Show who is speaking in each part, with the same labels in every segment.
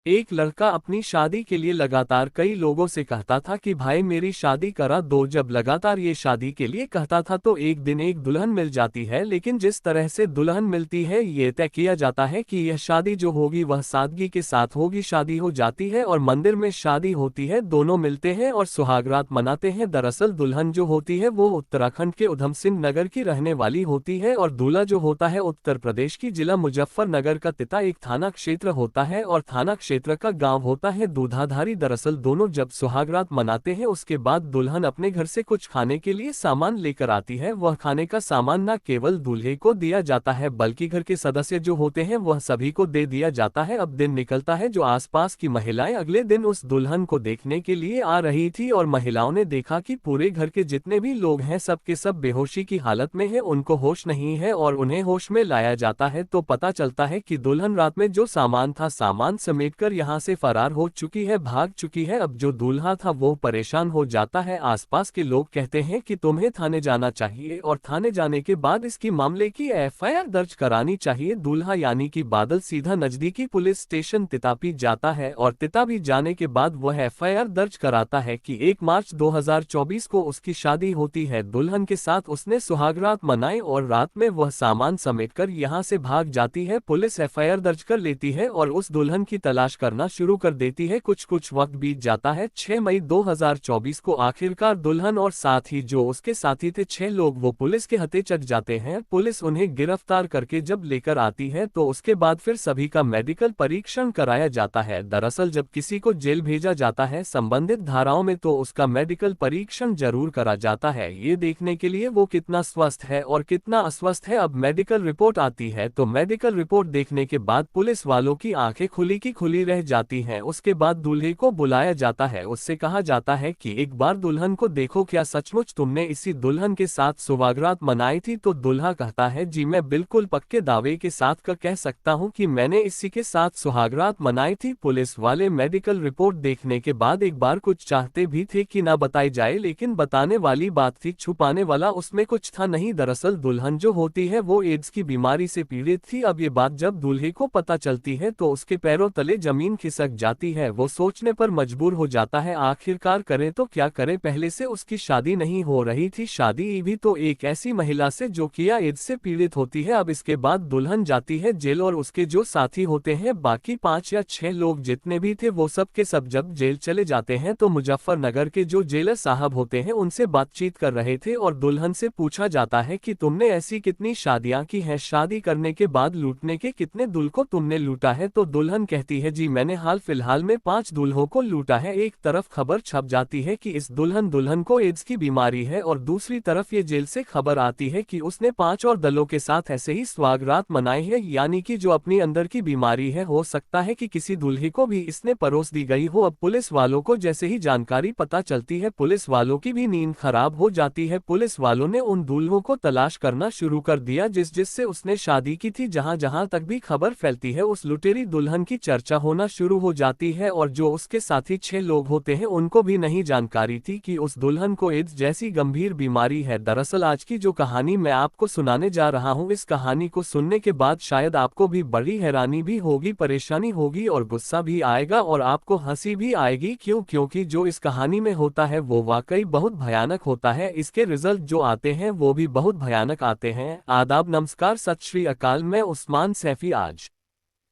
Speaker 1: एक लड़का अपनी शादी के लिए लगातार कई लोगों से कहता था कि भाई मेरी शादी करा दो। जब लगातार ये शादी के लिए कहता था तो एक दिन एक दुल्हन मिल जाती है, लेकिन जिस तरह से दुल्हन मिलती है ये तय किया जाता है कि यह शादी जो होगी वह सादगी के साथ होगी। शादी हो जाती है और मंदिर में शादी होती है, दोनों मिलते हैं और सुहागरात मनाते हैं। दरअसल दुल्हन जो होती है वो उत्तराखंड के उधम सिंह नगर की रहने वाली होती है और दूल्हा जो होता है उत्तर प्रदेश की जिला मुजफ्फरनगर का। तिता एक थाना क्षेत्र होता है और थाना क्षेत्र का गांव होता है दूधाधारी। दरअसल दोनों जब सुहागरात मनाते हैं उसके बाद दुल्हन अपने घर से कुछ खाने के लिए सामान लेकर आती है। वह खाने का सामान न केवल दूल्हे को दिया जाता है बल्कि घर के सदस्य जो होते हैं वह सभी को दे दिया जाता है। अब दिन निकलता है, जो आसपास की महिलाएं अगले दिन उस दुल्हन को देखने के लिए आ रही थी और महिलाओं ने देखा कि पूरे घर के जितने भी लोग हैं सब के सब बेहोशी की हालत में है, उनको होश नहीं है और उन्हें होश में लाया जाता है तो पता चलता है कि दुल्हन रात में जो सामान था सामान समेटकर यहाँ से फरार हो चुकी है, भाग चुकी है। अब जो दूल्हा था वो परेशान हो जाता है। आसपास के लोग कहते हैं कि तुम्हें थाने जाना चाहिए और थाने जाने के बाद इसकी मामले की एफआईआर दर्ज करानी चाहिए। दूल्हा यानी कि बादल सीधा नजदीकी पुलिस स्टेशन तितापी जाता है और तितापी जाने के बाद वह एफआईआर दर्ज कराता है कि 1 मार्च 2024 को उसकी शादी होती है। दुल्हन के साथ उसने सुहागरात मनाई और रात में वह सामान समेटकर यहाँ से भाग जाती है। पुलिस एफआईआर दर्ज कर लेती है और उस दुल्हन की तलाश करना शुरू कर देती है। कुछ वक्त बीत जाता है। 6 मई 2024 को आखिरकार दुल्हन और साथ ही जो उसके साथी थे 6 लोग वो पुलिस के हथे चढ़ जाते हैं। पुलिस उन्हें गिरफ्तार करके जब लेकर आती है तो उसके बाद फिर सभी का मेडिकल परीक्षण कराया जाता है। दरअसल जब किसी को जेल भेजा जाता है संबंधित धाराओं में तो उसका मेडिकल परीक्षण जरूर करा जाता है, ये देखने के लिए वो कितना स्वस्थ है और कितना अस्वस्थ है। अब मेडिकल रिपोर्ट आती है तो मेडिकल रिपोर्ट देखने के बाद पुलिस वालों की आंखें खुली की खुली रह जाती हैं। उसके बाद दूल्हे को बुलाया जाता है, उससे कहा जाता है कि एक बार दुल्हन को देखो, क्या सचमुच तुमने इसी दुल्हन के साथ सुहागरात मनाई थी? तो दूल्हा कहता है जी मैं बिल्कुल पक्के दावे के साथ कह सकता हूं कि मैंने इसी के साथ सुहागरात मनाई थी। पुलिस वाले मेडिकल रिपोर्ट देखने के बाद एक बार कुछ चाहते भी थे कि ना बताई जाए, लेकिन बताने वाली बात थी, छुपाने वाला उसमें कुछ था नहीं। दरअसल दुल्हन जो होती है वो एड्स की बीमारी से पीड़ित थी। अब ये बात जब दूल्हे को पता चलती है तो उसके पैरों तले जमीन खिसक जाती है। वो सोचने पर मजबूर हो जाता है आखिरकार करे तो क्या करे। पहले से उसकी शादी नहीं हो रही थी, शादी भी तो एक ऐसी महिला से जो किया एड्स से पीड़ित होती है। अब इसके बाद दुल्हन जाती है जेल और उसके जो साथी होते हैं बाकी 5 या 6 लोग जितने भी थे वो सब के सब जब जेल चले जाते हैं तो मुजफ्फरनगर के जो जेलर साहब होते हैं उनसे बातचीत कर रहे थे और दुल्हन से पूछा जाता है कि तुमने ऐसी कितनी शादियां की हैं, शादी करने के बाद लूटने के कितने दुल्हों तुमने लूटा है? तो दुल्हन कहती है जी मैंने हाल फिलहाल में 5 दुल्हों को लूटा है। एक तरफ खबर छप जाती है कि इस दुल्हन को एड्स की बीमारी है और दूसरी तरफ ये जेल से खबर आती है कि उसने 5 और दलों के साथ ऐसे ही सुहागरात मनाई है, यानी कि जो अपनी अंदर की बीमारी है हो सकता है कि किसी दूल्हे को भी इसने परोस दी गई हो। अब पुलिस वालों को जैसे ही जानकारी पता चलती है पुलिस वालों की भी नींद खराब हो जाती है। पुलिस वालों ने उन दूल्हों को तलाश करना शुरू कर दिया जिससे उसने शादी की थी। जहां जहां तक भी खबर फैलती है उस लुटेरी दुल्हन की चर्चा होना शुरू हो जाती है और जो उसके साथी 6 लोग होते हैं उनको भी नहीं जानकारी थी कि उस दुल्हन को एड्स जैसी गंभीर बीमारी है। दरअसल आज की जो कहानी मैं आपको सुनाने जा रहा हूँ, इस कहानी को सुनने के बाद शायद आपको भी बड़ी हैरानी भी होगी, परेशानी होगी और गुस्सा भी आएगा और आपको हंसी भी आएगी। क्योंकि जो इस कहानी में होता है वो वाकई बहुत भयानक होता है। इसके रिजल्ट जो आते हैं वो भी बहुत भयानक आते हैं। आदाब, नमस्कार, सत श्री अकाल। मैं उस्मान सैफी। आज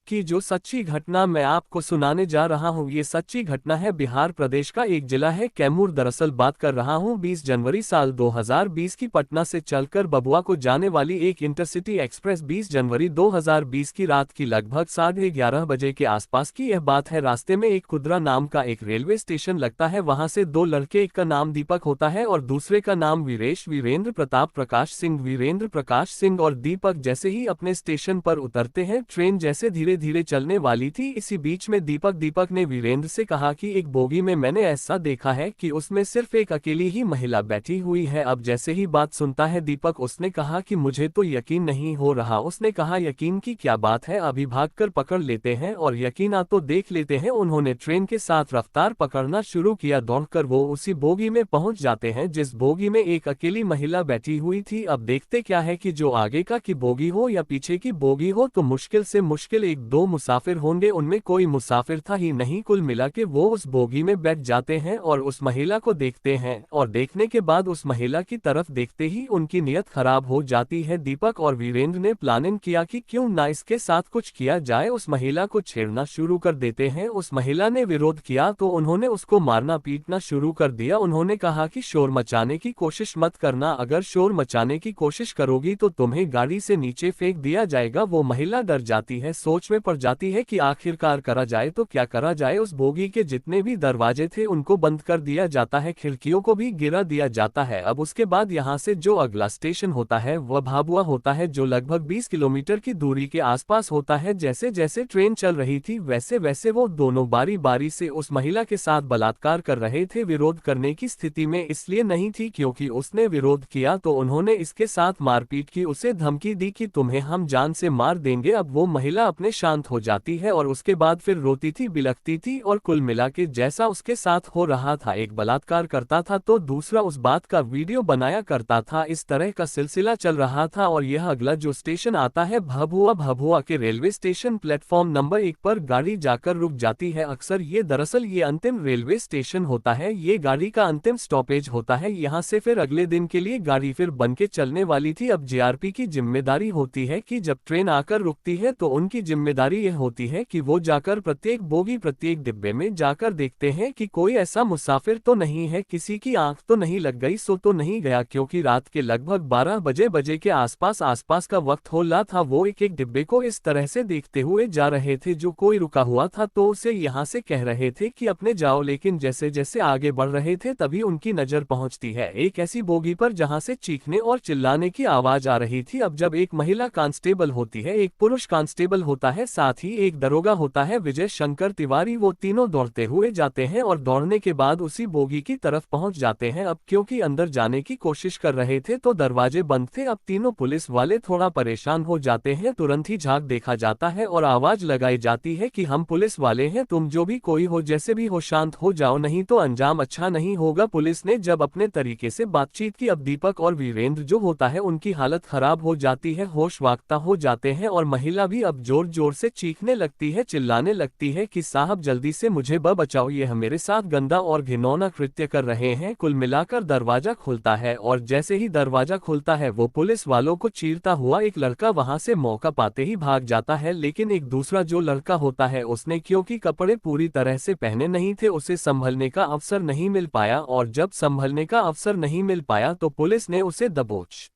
Speaker 1: की जो सच्ची घटना मैं आपको सुनाने जा रहा हूँ ये सच्ची घटना है बिहार प्रदेश का एक जिला है कैमूर। दरअसल बात कर रहा हूँ 20 जनवरी साल 2020 की पटना से चलकर बबुआ को जाने वाली एक इंटरसिटी एक्सप्रेस। 20 जनवरी 2020 की रात की लगभग 11:30 बजे के आसपास की यह बात है। रास्ते में एक कुदरा नाम का एक रेलवे स्टेशन लगता है, वहां से 2 लड़के, एक का नाम दीपक होता है और दूसरे का नाम वीरेंद्र प्रताप प्रकाश सिंह। वीरेंद्र प्रकाश सिंह और दीपक जैसे ही अपने स्टेशन पर उतरते हैं ट्रेन जैसे धीरे धीरे चलने वाली थी। इसी बीच में दीपक ने वीरेंद्र से कहा कि एक बोगी में मैंने ऐसा देखा है कि उसमें सिर्फ एक अकेली ही महिला बैठी हुई है। अब जैसे ही बात सुनता है दीपक, उसने कहा कि मुझे तो यकीन नहीं हो रहा। उसने कहा यकीन की क्या बात है, अभी भागकर पकड़ लेते हैं और यकीन आ तो देख लेते हैं। उन्होंने ट्रेन के साथ रफ्तार पकड़ना शुरू किया। दौड़कर वो उसी बोगी में पहुंच जाते हैं जिस बोगी में एक अकेली महिला बैठी हुई थी। अब देखते क्या है कि जो आगे का की बोगी हो या पीछे की बोगी हो तो मुश्किल से मुश्किल एक दो मुसाफिर होंगे, उनमें कोई मुसाफिर था ही नहीं। कुल मिला के वो उस बोगी में बैठ जाते हैं और उस महिला को देखते हैं, और देखने के बाद उस महिला की तरफ देखते ही उनकी नीयत खराब हो जाती है। दीपक और वीरेंद्र ने प्लानिंग किया कि क्यों ना इसके साथ कुछ किया जाए, उस महिला को छेड़ना शुरू कर देते हैं। उस महिला ने विरोध किया तो उन्होंने उसको मारना पीटना शुरू कर दिया। उन्होंने कहा कि शोर मचाने की कोशिश मत करना, अगर शोर मचाने की कोशिश करोगी तो तुम्हें गाड़ी से नीचे फेंक दिया जाएगा। वो महिला डर जाती है, सोच में पड़ जाती है कि आखिरकार करा जाए तो क्या करा जाए। उस बोगी के जितने भी दरवाजे थे उनको बंद कर दिया जाता है, खिड़कियों को भी गिरा दिया जाता है। अब उसके बाद यहाँ से जो अगला स्टेशन होता है वह भाभुआ होता है, जो लगभग 20 किलोमीटर की दूरी के आसपास होता है। जैसे जैसे ट्रेन चल रही थी वैसे वैसे वो दोनों बारी बारी से उस महिला के साथ बलात्कार कर रहे थे। विरोध करने की स्थिति में इसलिए नहीं थी क्योंकि उसने विरोध किया तो उन्होंने इसके साथ मारपीट की, उसे धमकी दी कि तुम्हें हम जान से मार देंगे। अब वो महिला अपने शांत हो जाती है और उसके बाद फिर रोती थी, बिलखती थी, और कुल मिला के जैसा उसके साथ हो रहा था, एक बलात्कार करता था तो दूसरा उस बात का वीडियो बनाया करता था। इस तरह का सिलसिला चल रहा था। और यह अगला जो स्टेशन आता है भभुआ, भभुआ के रेलवे स्टेशन प्लेटफॉर्म नंबर 1 पर गाड़ी जाकर रुक जाती है। अक्सर ये दरअसल ये अंतिम रेलवे स्टेशन होता है, ये गाड़ी का अंतिम स्टॉपेज होता है। यहाँ से फिर अगले दिन के लिए गाड़ी फिर बन के चलने वाली थी। अब जीआरपी की जिम्मेदारी होती है कि जब ट्रेन आकर रुकती है तो उनकी जिम्मेदारी यह होती है कि वो जाकर प्रत्येक बोगी प्रत्येक डिब्बे में जाकर देखते हैं कि कोई ऐसा मुसाफिर तो नहीं है, किसी की आंख तो नहीं लग गई, सो तो नहीं गया, क्योंकि रात के लगभग 12 बजे के आसपास का वक्त हो रहा था। वो एक एक डिब्बे को इस तरह से देखते हुए जा रहे थे, जो कोई रुका हुआ था तो उसे यहाँ से कह रहे थे कि अपने जाओ, लेकिन जैसे जैसे आगे बढ़ रहे थे तभी उनकी नजर पहुंचती है एक ऐसी बोगी पर जहां से चीखने और चिल्लाने की आवाज आ रही थी। अब जब एक महिला कांस्टेबल होती है, एक पुरुष कांस्टेबल होता है, साथ ही एक दरोगा होता है विजय शंकर तिवारी, वो तीनों दौड़ते हुए जाते हैं और दौड़ने के बाद उसी बोगी की तरफ पहुंच जाते हैं। अब क्योंकि अंदर जाने की कोशिश कर रहे थे तो दरवाजे बंद थे। अब तीनों पुलिस वाले थोड़ा परेशान हो जाते हैं, तुरंत ही झांक देखा जाता है और आवाज लगाई जाती है कि हम पुलिस वाले हैं, तुम जो भी कोई हो, जैसे भी हो, शांत हो जाओ, नहीं तो अंजाम अच्छा नहीं होगा। पुलिस ने जब अपने तरीके से बातचीत की, अब दीपक और वीरेंद्र जो होता है उनकी हालत खराब हो जाती है, होश वाक्ता हो जाते हैं, और महिला भी अब जोर जोर से चीखने लगती है, चिल्लाने लगती है कि साहब जल्दी से मुझे बचाओ, ये मेरे साथ गंदा और घिनौना कृत्य कर रहे हैं। कुल मिलाकर दरवाजा खुलता है और जैसे ही दरवाजा खुलता है वो पुलिस वालों को चीरता हुआ एक लड़का वहां से मौका पाते ही भाग जाता है। लेकिन एक दूसरा जो लड़का होता है उसने क्योंकि कपड़े पूरी तरह से पहने नहीं थे, उसे संभलने का अवसर नहीं मिल पाया, और जब संभलने का अवसर नहीं मिल पाया तो पुलिस ने उसे दबोच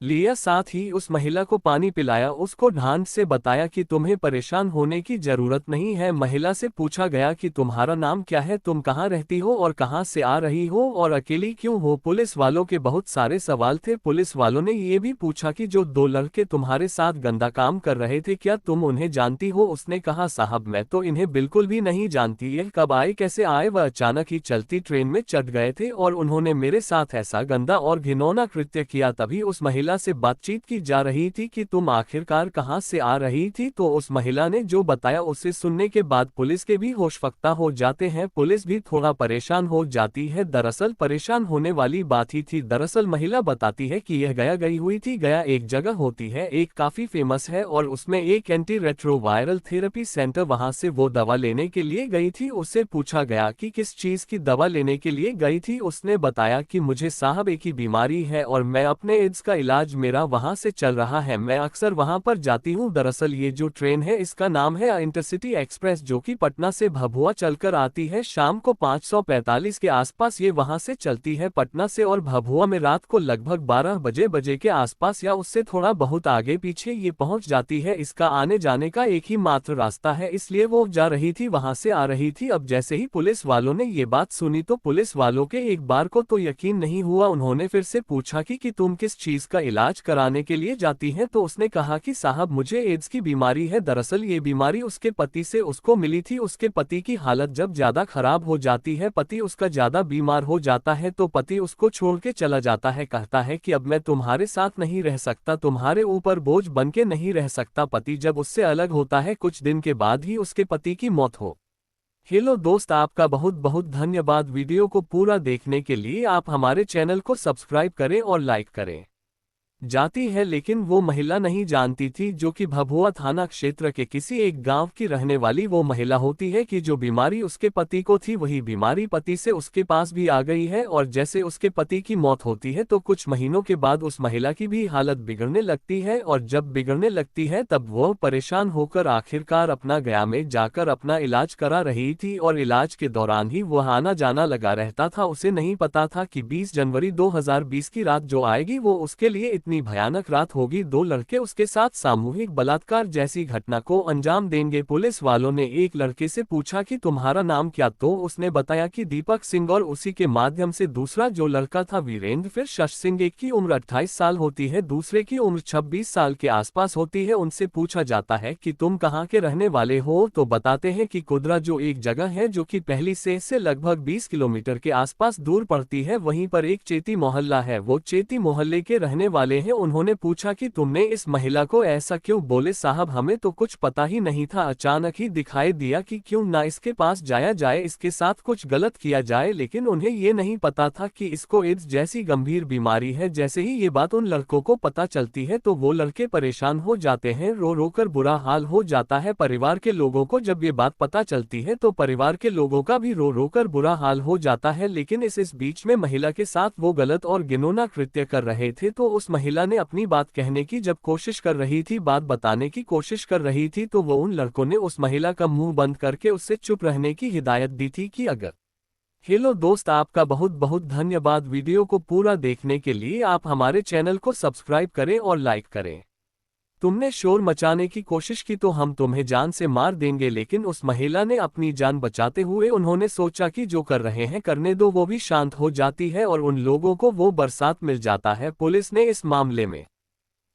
Speaker 1: लिया, साथ ही उस महिला को पानी पिलाया, उसको ढांढ से बताया कि तुम्हें परेशान होने की जरूरत नहीं है। महिला से पूछा गया कि तुम्हारा नाम क्या है, तुम कहाँ रहती हो और कहाँ से आ रही हो और अकेली क्यों हो। पुलिस वालों के बहुत सारे सवाल थे। पुलिस वालों ने ये भी पूछा कि जो दो लड़के तुम्हारे साथ गंदा काम कर रहे थे क्या तुम उन्हें जानती हो। उसने कहा साहब मैं तो इन्हें बिल्कुल भी नहीं जानती, ये कब आए कैसे आए, वह अचानक ही चलती ट्रेन में चढ़ गए थे और उन्होंने मेरे साथ ऐसा गंदा और घिनौना कृत्य किया। तभी उस महिला से बातचीत की जा रही थी कि तुम आखिरकार कहां से आ रही थी, तो उस महिला ने जो बताया उसे सुनने के बाद पुलिस के भी होश फक्ता हो जाते हैं, पुलिस भी थोड़ा परेशान हो जाती है। दरअसल परेशान होने वाली बात ही थी। दरअसल महिला बताती है कि यह गया गई हुई थी। गया एक जगह होती है, एक काफी फेमस है और उसमें एक एंटी रेट्रोवायरल थेरेपी सेंटर, वहां से वो दवा लेने के लिए गई थी। उससे पूछा गया कि किस चीज की दवा लेने के लिए गई थी, उसने बताया कि मुझे साहब एक ही बीमारी है और मैं अपने एड्स का इलाज मेरा वहां से चल रहा है, मैं अक्सर वहां पर जाती हूं। दरअसल ये जो ट्रेन है इसका नाम है इंटरसिटी एक्सप्रेस, जो कि पटना से भभुआ चलकर आती है शाम को 5:45 के आसपास ये वहां से चलती है पटना से, और भभुआ में रात को लगभग 12 बजे के आसपास या उससे थोड़ा बहुत आगे पीछे ये पहुंच जाती है। इसका आने जाने का एक ही मात्र रास्ता है, इसलिए वो जा रही थी, वहां से आ रही थी। अब जैसे ही पुलिस वालों ने ये बात सुनी तो पुलिस वालों के एक बार को तो यकीन नहीं हुआ। उन्होंने फिर से पूछा कि तुम किस चीज का इलाज कराने के लिए जाती हैं, तो उसने कहा कि साहब मुझे एड्स की बीमारी है। दरअसल ये बीमारी उसके पति से उसको मिली थी। उसके पति की हालत जब ज्यादा खराब हो जाती है, पति उसका ज्यादा बीमार हो जाता है, तो पति उसको छोड़ के चला जाता है, कहता है कि अब मैं तुम्हारे साथ नहीं रह सकता, तुम्हारे ऊपर बोझ बन के नहीं रह सकता। पति जब उससे अलग होता है कुछ दिन के बाद ही उसके पति की मौत हो। हेलो दोस्त, आपका बहुत बहुत धन्यवाद। वीडियो को पूरा देखने के लिए आप हमारे चैनल को सब्सक्राइब करें और लाइक करें। जाती है, लेकिन वो महिला नहीं जानती थी, जो कि भभुआ थाना क्षेत्र के किसी एक गांव की रहने वाली वो महिला होती है, कि जो बीमारी उसके पति को थी वही बीमारी पति से उसके पास भी आ गई है। और जैसे उसके पति की मौत होती है तो कुछ महीनों के बाद उस महिला की भी हालत बिगड़ने लगती है, और जब बिगड़ने लगती है तब वह परेशान होकर आखिरकार अपना गया में जाकर अपना इलाज करा रही थी, और इलाज के दौरान ही वह आना जाना लगा रहता था। उसे नहीं पता था कि 20 जनवरी 2020 की रात जो आएगी वो उसके लिए इतनी भयानक रात होगी। दो लड़के उसके साथ सामूहिक बलात्कार जैसी घटना को अंजाम देंगे। पुलिस वालों ने एक लड़के से पूछा कि तुम्हारा नाम क्या, तो उसने बताया कि दीपक सिंह, और उसी के माध्यम से दूसरा जो लड़का था वीरेंद्र, फिर शश सिंह, एक की उम्र 28 साल होती है, दूसरे की उम्र 26 साल के आसपास होती है। उनसे पूछा जाता है कि तुम कहाँ के रहने वाले हो, तो बताते हैं कि कुदरा, जो एक जगह है जो कि पहली से लगभग 20 किलोमीटर के आसपास दूर पड़ती है, वहीं पर एक चेती मोहल्ला है, वो चेती मोहल्ले के रहने वाले हैं। उन्होंने पूछा कि तुमने इस महिला को ऐसा क्यों? बोले साहब हमें तो कुछ पता ही नहीं था, अचानक ही दिखाई दिया कि क्यों ना इसके पास जाया जाए, इसके साथ कुछ गलत किया जाए, लेकिन उन्हें ये नहीं पता था कि इसको एड्स जैसी गंभीर बीमारी है। जैसे ही ये बात उन लड़कों को पता चलती है तो वो लड़के परेशान हो जाते हैं, रो रो कर बुरा हाल हो जाता है। परिवार के लोगों को जब ये बात पता चलती है तो परिवार के लोगों का भी रो रो कर बुरा हाल हो जाता है। लेकिन इस बीच में महिला के साथ वो गलत और घिनौना कृत्य कर रहे थे, तो उस महिला ने अपनी बात कहने की जब कोशिश कर रही थी, बात बताने की कोशिश कर रही थी, तो वो उन लड़कों ने उस महिला का मुंह बंद करके उससे चुप रहने की हिदायत दी थी कि अगर। हेलो दोस्त, आपका बहुत बहुत धन्यवाद वीडियो को पूरा देखने के लिए। आप हमारे चैनल को सब्सक्राइब करें और लाइक करें। तुमने शोर मचाने की कोशिश की तो हम तुम्हें जान से मार देंगे, लेकिन उस महिला ने अपनी जान बचाते हुए उन्होंने सोचा कि जो कर रहे हैं करने दो, वो भी शांत हो जाती है और उन लोगों को वो बरसात मिल जाता है। पुलिस ने इस मामले में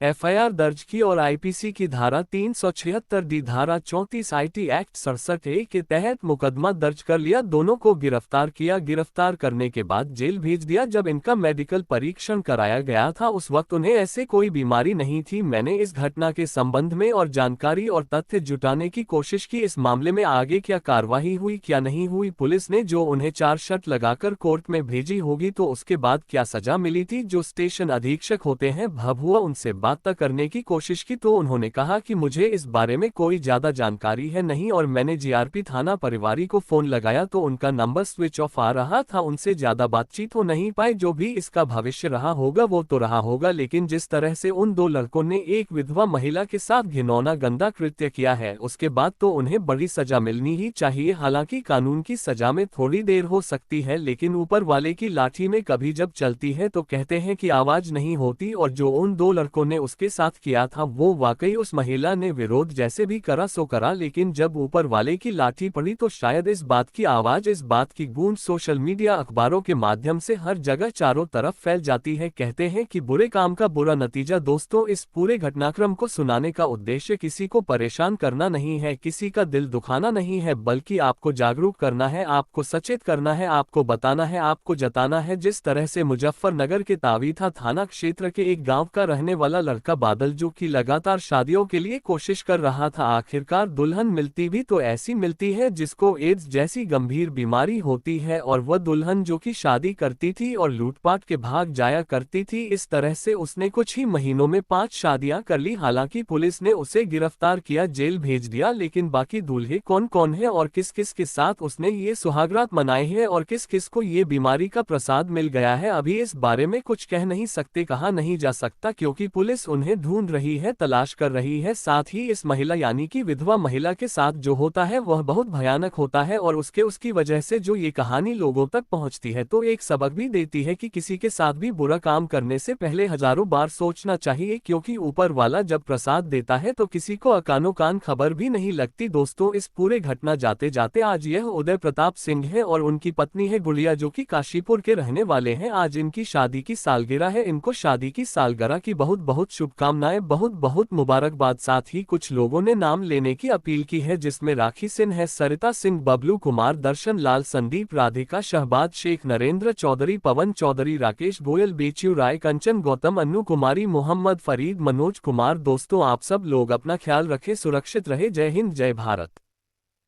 Speaker 1: एफआईआर दर्ज की और आईपीसी की धारा 376 डी, धारा 34 आईटी एक्ट 67A के तहत मुकदमा दर्ज कर लिया। दोनों को गिरफ्तार किया। गिरफ्तार करने के बाद जेल भेज दिया। जब इनका मेडिकल परीक्षण कराया गया था उस वक्त उन्हें ऐसे कोई बीमारी नहीं थी। मैंने इस घटना के संबंध में और जानकारी और तथ्य जुटाने की कोशिश की। इस मामले में आगे क्या कार्रवाई हुई क्या नहीं हुई, पुलिस ने जो उन्हें चार्जशीट लगाकर कोर्ट में भेजी होगी, तो उसके बाद क्या सजा मिली थी। जो स्टेशन अधीक्षक होते हैं भभुआ, उनसे बात तक करने की कोशिश की तो उन्होंने कहा कि मुझे इस बारे में कोई ज्यादा जानकारी है नहीं, और मैंने जीआरपी थाना परिवारी को फोन लगाया तो उनका नंबर स्विच ऑफ आ रहा था, उनसे ज्यादा बातचीत हो नहीं पाई। जो भी इसका भविष्य रहा होगा वो तो रहा होगा, लेकिन जिस तरह से उन दो लड़कों ने एक विधवा महिला के साथ घिनौना गंदा कृत्य किया है, उसके बाद तो उन्हें बड़ी सजा मिलनी ही चाहिए। हालांकि कानून की सजा में थोड़ी देर हो सकती है, लेकिन ऊपर वाले की लाठी में कभी जब चलती है तो कहते हैं कि आवाज नहीं होती, और जो उन दो लड़कों ने उसके साथ किया था वो वाकई उस महिला ने विरोध जैसे भी करा सो करा, लेकिन जब ऊपर वाले की लाठी पड़ी तो शायद इस बात की आवाज, इस बात की गूंज सोशल मीडिया अखबारों के माध्यम से हर जगह चारों तरफ फैल जाती है। कहते हैं कि बुरे काम का बुरा नतीजा। दोस्तों, इस पूरे घटनाक्रम को सुनाने का उद्देश्य किसी को परेशान करना नहीं है, किसी का दिल दुखाना नहीं है, बल्कि आपको जागरूक करना है, आपको सचेत करना है, आपको बताना है, आपको जताना है। जिस तरह से मुजफ्फरनगर के तावीथा थाना क्षेत्र के एक गांव का रहने वाला लड़का बादल, जो कि लगातार शादियों के लिए कोशिश कर रहा था, आखिरकार दुल्हन मिलती भी तो ऐसी मिलती है जिसको एड्स जैसी गंभीर बीमारी होती है, और वह दुल्हन जो कि शादी करती थी और लूटपाट के भाग जाया करती थी। इस तरह से उसने कुछ ही महीनों में 5 शादियां कर ली। हालांकि पुलिस ने उसे गिरफ्तार किया, जेल भेज दिया, लेकिन बाकी दूल्हे कौन कौन है और किस किस के साथ उसने ये सुहागरात मनाए हैं और किस किस को ये बीमारी का प्रसाद मिल गया है, अभी इस बारे में कुछ कह नहीं सकते, कहा नहीं जा सकता, क्योंकि पुलिस उन्हें ढूंढ रही है, तलाश कर रही है। साथ ही इस महिला यानी कि विधवा महिला के साथ जो होता है वह बहुत भयानक होता है, और उसकी वजह से जो ये कहानी लोगों तक पहुंचती है तो एक सबक भी देती है कि किसी के साथ भी बुरा काम करने से पहले हजारों बार सोचना चाहिए, क्योंकि ऊपर वाला जब प्रसाद देता है तो किसी को अकानो कान खबर भी नहीं लगती। दोस्तों, इस पूरे घटना जाते जाते आज यह उदय प्रताप सिंह है और उनकी पत्नी है गुड़िया, जो कि काशीपुर के रहने वाले हैं। आज इनकी शादी की सालगिरह है, इनको शादी की सालगिरह की बहुत बहुत शुभकामनाएं, बहुत बहुत मुबारकबाद। साथ ही कुछ लोगों ने नाम लेने की अपील की है, जिसमें राखी सिंह है, सरिता सिंह, बबलू कुमार, दर्शन लाल, संदीप, राधिका, शहबाज शेख, नरेंद्र चौधरी, पवन चौधरी, राकेश गोयल, बेचू राय, कंचन गौतम, अन्नू कुमारी, मोहम्मद फरीद, मनोज कुमार। दोस्तों, आप सब लोग अपना ख्याल रखें, सुरक्षित रहे। जय हिंद, जय भारत।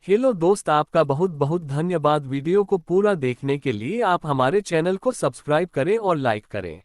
Speaker 1: हेलो दोस्त, आपका बहुत बहुत धन्यवाद वीडियो को पूरा देखने के लिए। आप हमारे चैनल को सब्सक्राइब करें और लाइक करें।